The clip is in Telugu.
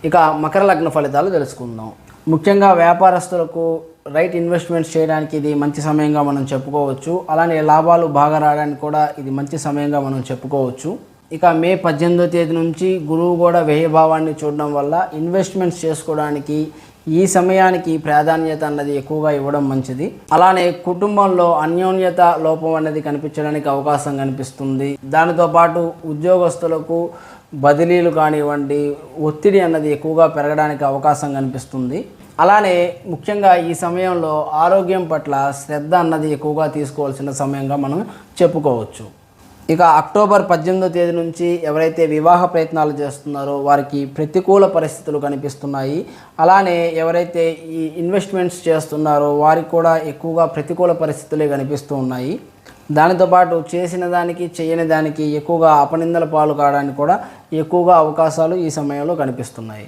ఇక మకర లగ్న ఫలితాలు తెలుసుకుందాం. ముఖ్యంగా వ్యాపారస్తులకు రైట్ ఇన్వెస్ట్మెంట్స్ చేయడానికి ఇది మంచి సమయంగా మనం చెప్పుకోవచ్చు. అలానే లాభాలు బాగా రావడానికి కూడా ఇది మంచి సమయంగా మనం చెప్పుకోవచ్చు. ఇక మే 18వ తేదీ నుంచి గురువు కూడా వ్యయభావాన్ని చూడడం వల్ల ఇన్వెస్ట్మెంట్స్ చేసుకోవడానికి ఈ సమయానికి ప్రాధాన్యత అన్నది ఎక్కువగా ఇవ్వడం మంచిది. అలానే కుటుంబంలో అన్యోన్యత లోపం అనేది కనిపించడానికి అవకాశం కనిపిస్తుంది. దానితో పాటు ఉద్యోగస్తులకు బదిలీలు కానివ్వండి, ఒత్తిడి అన్నది ఎక్కువగా పెరగడానికి అవకాశం కనిపిస్తుంది. అలానే ముఖ్యంగా ఈ సమయంలో ఆరోగ్యం పట్ల శ్రద్ధ అన్నది ఎక్కువగా తీసుకోవాల్సిన సమయంగా మనం చెప్పుకోవచ్చు. ఇక అక్టోబర్ 18వ తేదీ నుంచి ఎవరైతే వివాహ ప్రయత్నాలు చేస్తున్నారో వారికి ప్రతికూల పరిస్థితులు కనిపిస్తున్నాయి. అలానే ఎవరైతే ఈ ఇన్వెస్ట్మెంట్స్ చేస్తున్నారో వారికి కూడా ఎక్కువగా ప్రతికూల పరిస్థితులే కనిపిస్తూ ఉన్నాయి. దానితో పాటు చేసిన దానికి చేయని దానికి ఎక్కువగా అపనిందల పాలు కావడానికి కూడా ఎక్కువగా అవకాశాలు ఈ సమయంలో కనిపిస్తున్నాయి.